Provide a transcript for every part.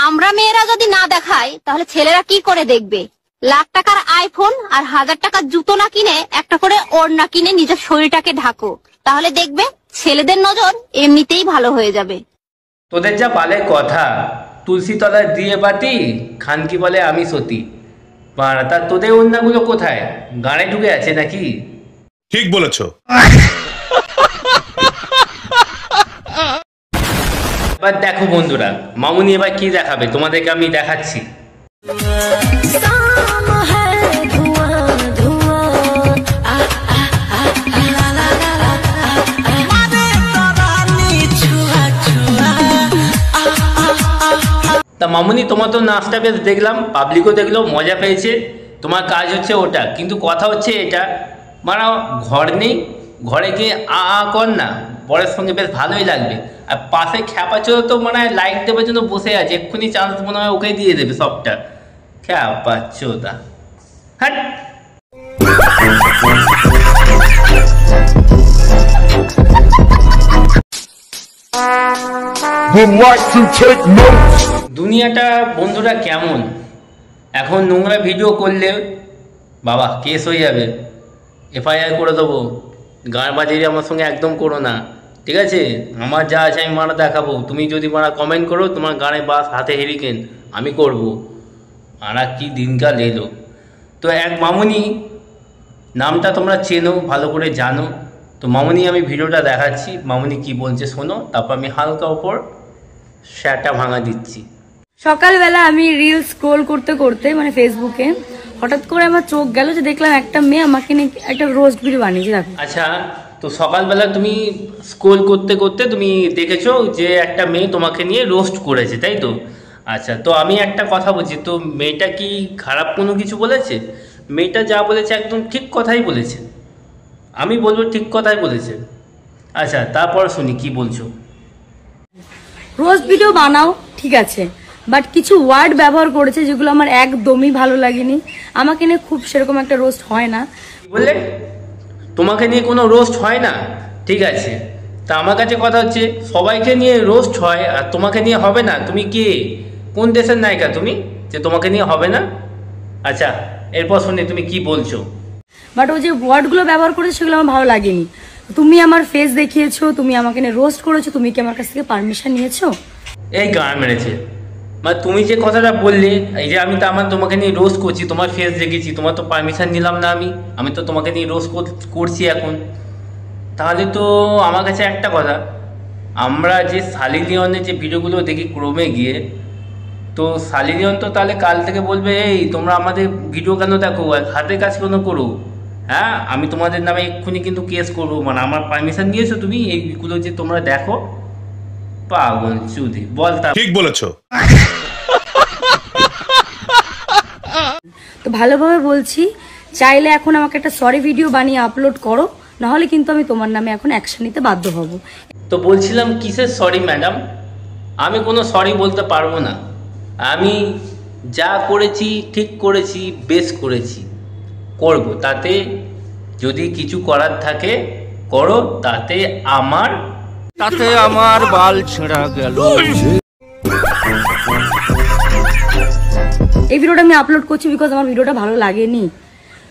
আমরা মেয়েরা যদি না দেখাই তাহলে ছেলেরা কি করে দেখবে? লাখ টাকার আইফোন আর 1000 টাকার জুতো না কিনে একটা করে ওড়না কিনে নিজের শরীরটাকে ঢাকো, তাহলে দেখবে ছেলেদের নজর এমনিতেই ভালো হয়ে যাবে। তোদের যা বালের কথা, তুলসী তলায় দিয়ে বাতি, খানকি বলে আমি সতী। তা তোদের ওড়নাগুলো কোথায়? গানে ঢুকে আছে নাকি? ঠিক বলেছো। এবার দেখো বন্ধুরা, মামুনি এবার কি দেখাবে তোমাদেরকে আমি দেখাচ্ছি। তা মামুনি, তোমার তো নাচটা বেশ দেখলাম, পাবলিকও দেখলো, মজা পেয়েছে, তোমার কাজ হচ্ছে ওটা, কিন্তু কথা হচ্ছে এটা, মানে ঘর নেই, ঘরে গিয়ে কর না, বরের সঙ্গে বেশ ভালোই লাগবে। আর পাশে খ্যাপাচোর তো মানে লাইক দেওয়ার জন্য বসে আছে, এক্ষুনি চান্স মনে হয় ওকে দিয়ে দেবে সবটা। খ্যাপাচোদা, হ্যাঁ। দুনিয়াটা বন্ধুরা কেমন, এখন নোংরা ভিডিও করলে বাবা কেস হয়ে যাবে, FIR করে দেবো। গান বাজিয়ে আমার সঙ্গে একদম করো না, ঠিক আছে? আমার যা আছে আমি মারা দেখাবো, তুমি যদি মারা কমেন্ট করো তোমার গানে বাস হাতে হেরিকেন আমি করব। আর কি দিনকাল এলো। তো এক মামুনি, নামটা তোমরা চেনো, ভালো করে জানো, তো মামুনি আমি ভিডিওটা দেখাচ্ছি, মামুনি কি বলছে শোনো, তারপর আমি হালকা ওপর শ্যাটা ভাঙা দিচ্ছি। সকালবেলা আমি রিল স্ক্রোল করতে করতে মানে ফেসবুকে হঠাৎ করে আমার চোখ গেল যে দেখলাম একটা মেয়ে আমাকে নিয়ে একটা রোস্ট ভিডিও বানিয়েছে। দেখো, আচ্ছা, তো সকালবেলা তুমি স্ক্রোল করতে করতে তুমি দেখেছো যে একটা মেয়ে তোমাকে নিয়ে রোস্ট করেছে, তাই তো? আচ্ছা, তো আমি একটা কথা বলছি, তো মেয়েটা কি খারাপ কোনো কিছু বলেছে? মেয়েটা যা বলেছে একদম ঠিক কথাই বলেছে, আমি বলবো ঠিক কথাই বলেছে। আচ্ছা, তারপর শুনি কি বলছো। রোস্ট ভিডিও বানাও ঠিক আছে, বাট কিছু ওয়ার্ড ব্যবহার করেছে যেগুলো আমার একদমই ভালো লাগেনি। আমাকে নিয়ে খুব সেরকম একটা রোস্ট হয় না। বললে তোমাকে নিয়ে কোনো রোস্ট হয় না, ঠিক আছে? তা আমার কাছে কথা হচ্ছে, সবাইকে নিয়ে রোস্ট হয় আর তোমাকে নিয়ে হবে না? তুমি কে, কোন দেশের নায়িকা তুমি যে তোমাকে নিয়ে হবে না? আচ্ছা, এরপর শুনি তুমি কি বলছো। বাট ও যে ওয়ার্ডগুলো ব্যবহার করেছে সেগুলো আমার ভালো লাগেনি। তুমি আমার ফেস দেখিয়েছো, তুমি আমাকে নিয়ে রোস্ট করেছো, তুমি কি আমার কাছ থেকে পারমিশন নিয়েছো? এই গান মেরেছে, মানে তুমি যে কথাটা বললে, এই যে আমি তো আমার তোমাকে নিয়ে রোস্ট করছি, তোমার ফেস দেখেছি, তোমার তো পারমিশন নিলাম না, আমি তো তোমাকে নিয়ে রোস্ট করছি এখন। তাহলে তো আমার কাছে একটা কথা, আমরা যে সানি লিওনের যে ভিডিওগুলো দেখি ক্রমে গিয়ে, তো সানি লিওন তো তাহলে কাল থেকে বলবে এই তোমরা আমাদের ভিডিও কেন দেখো, হাতের কাজ কেন করো, হ্যাঁ আমি তোমাদের নামে এক্ষুনি কিন্তু কেস করবো, মানে আমার পারমিশন নিয়েছো তুমি এইগুলো যে তোমরা দেখো? পাগল চুদি, বল। ঠিক বলেছো। তো ভালোভাবে বলছি, চাইলে এখন আমাকে একটা সরি ভিডিও বানিয়ে আপলোড করো, নাহলে কিন্তু আমি তোমার নামে এখন অ্যাকশন নিতে বাধ্য হব। তো বলছিলাম কিসের সরি ম্যাডাম, আমি কোনো সরি বলতে পারবো না, আমি যা করেছি ঠিক করেছি, বেশ করেছি, করব, তাতে যদি কিছু করার থাকে করো, তাতে আমার বাল ছেঁড়া গেল। এই ভিডিওটা আমি আপলোড করছি বিকজ আমার ভিডিওটা ভালো লাগেনি।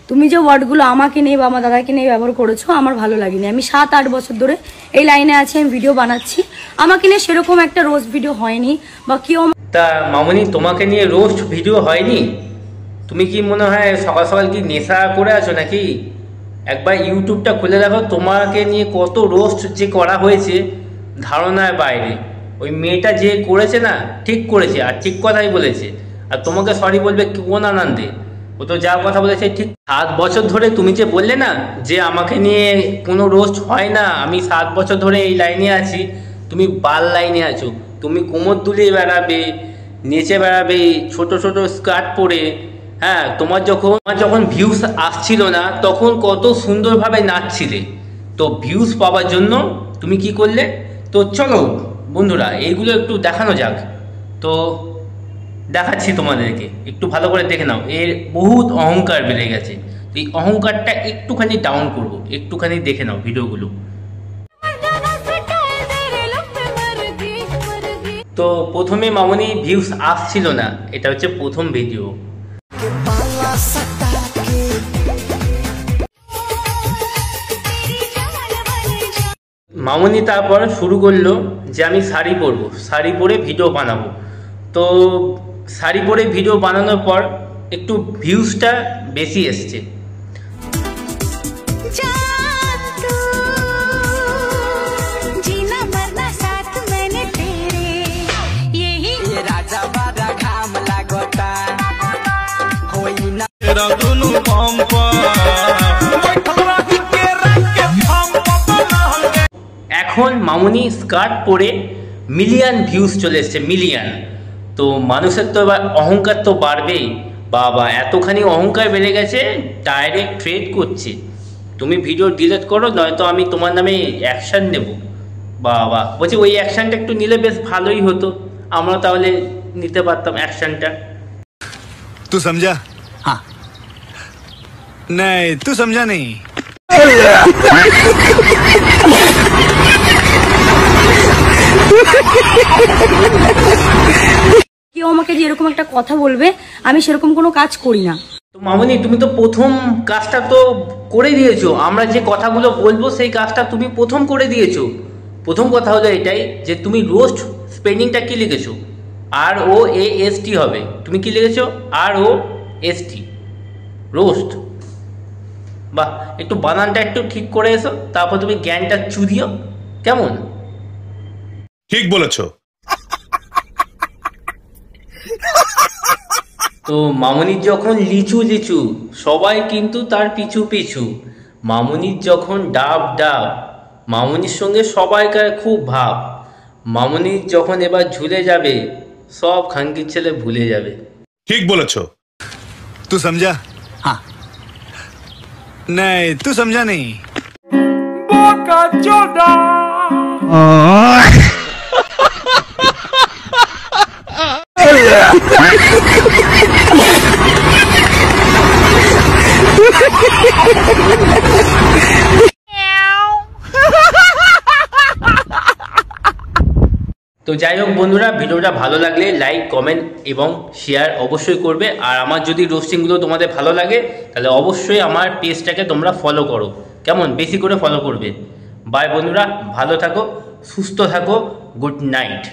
তুমি যে ওয়ার্ডগুলো আমাকে নিয়ে বা আমার দাদাকে নিয়ে ব্যবহার করেছো আমার ভালো লাগেনি। আমি 7-8 বছর ধরে এই লাইনে আছি, আমি ভিডিও বানাচ্ছি, আমাকে নিয়ে সেরকম একটা রোস্ট ভিডিও হয়নি বা কেউ। তা মামুনি, তোমাকে নিয়ে রোস্ট ভিডিও হয়নি? তুমি কি মনে হয় সকাল সকাল কি নেশা করে আছো নাকি? একবার ইউটিউবটা খুলে দেখো, তোমাকে নিয়ে কত রোস্ট যে করা হয়েছে ধারণার বাইরে। ওই মেয়েটা যে করেছে না, ঠিক করেছে আর ঠিক কথাই বলেছে, আর তোমাকে সরি বলবে কোন আনন্দে? ও তো যা কথা বলেছে ঠিক। 7 বছর ধরে তুমি যে বললে না যে আমাকে নিয়ে কোনো রোস্ট হয় না, আমি 7 বছর ধরে এই লাইনে আছি, তুমি বাল লাইনে আছো। তুমি কোমর দুলিয়ে বেড়াবে, নেচে বেড়াবে ছোট ছোট স্কার্ট পরে, হ্যাঁ তোমার যখন ভিউজ আসছিল না তখন কত সুন্দরভাবে নাচছিলে, তো ভিউজ পাওয়ার জন্য তুমি কি করলে? তো চলো বন্ধুরা এইগুলো একটু দেখানো যাক, তো দেখাচ্ছি তোমাদেরকে, একটু ভালো করে দেখে নাও। এর বহুত অহংকার বেড়ে গেছে, এই অহংকারটা একটুখানি ডাউন করব, একটুখানি দেখে নাও ভিডিওগুলো। তো প্রথমে মামনি ভিউজ আসছিল না, এটা হচ্ছে প্রথম ভিডিও। মামনি তারপর শুরু করলো যে আমি শাড়ি পরবো, শাড়ি পরে ভিডিও বানাবো। তো শাড়ি পরে ভিডিও বানানোর পর একটু ভিউজটা বেশি এসছে। এখন মামনি স্কার্ট পরে মিলিয়ন ভিউজ চলে এসছে, মিলিয়ন। তো মানুষের তো এবার অহংকার তো বাড়বেই, বাবা এতখানি অহংকার বেড়ে গেছে, ডাইরেক্ট ট্রেড করছে, তুমি ভিডিও ডিলিট করো নয়তো আমি তোমার নামে অ্যাকশান নেব। বাবা বলছি ওই অ্যাকশানটা একটু নিলে বেশ ভালোই হতো, আমরা তাহলে নিতে পারতাম অ্যাকশানটা। तू समझा? हाँ। नहीं तू समझा नहीं। কেউ আমাকে যে এরকম একটা কথা বলবে, আমি সেরকম কোনো কাজ করি না। তো মামনি তুমি তো প্রথম কাজটা তো করে দিয়েছো, আমরা যে কথাগুলো বলবো সেই কাজটা তুমি প্রথম করে দিয়েছো। প্রথম কথা হলো এটাই যে তুমি রোস্ট স্পেলিংটা কি লিখেছো, ROAST হবে, তুমি কি লিখেছো ROST, রোস্ট। বাহ, একটু বানানটা একটু ঠিক করে এসো, তারপর তুমি জ্ঞানটা চুদিও, কেমন? ঠিক বলেছো। তো মামনির যখন লিচু লিচু সবাই কিন্তু তার পিছু পিছু, মামনির যখন ডাব ডাব মামনির সঙ্গে সবাইকার খুব ভাব, মামনির যখন এবার ঝুলে যাবে সব খানকির ছেলে ভুলে যাবে। ঠিক বলেছো। तू समझा? हाँ। नहीं तू समझा नहीं। তো যাই হোক বন্ধুরা, ভিডিওটা ভালো লাগলে লাইক কমেন্ট এবং শেয়ার অবশ্যই করবে। আর আমার যদি রোস্টিংগুলো তোমাদের ভালো লাগে তাহলে অবশ্যই আমার পেজটাকে তোমরা ফলো করো, কেমন? বেশি করে ফলো করবে। বাই বন্ধুরা, ভালো থাকো, সুস্থ থাকো, গুড নাইট।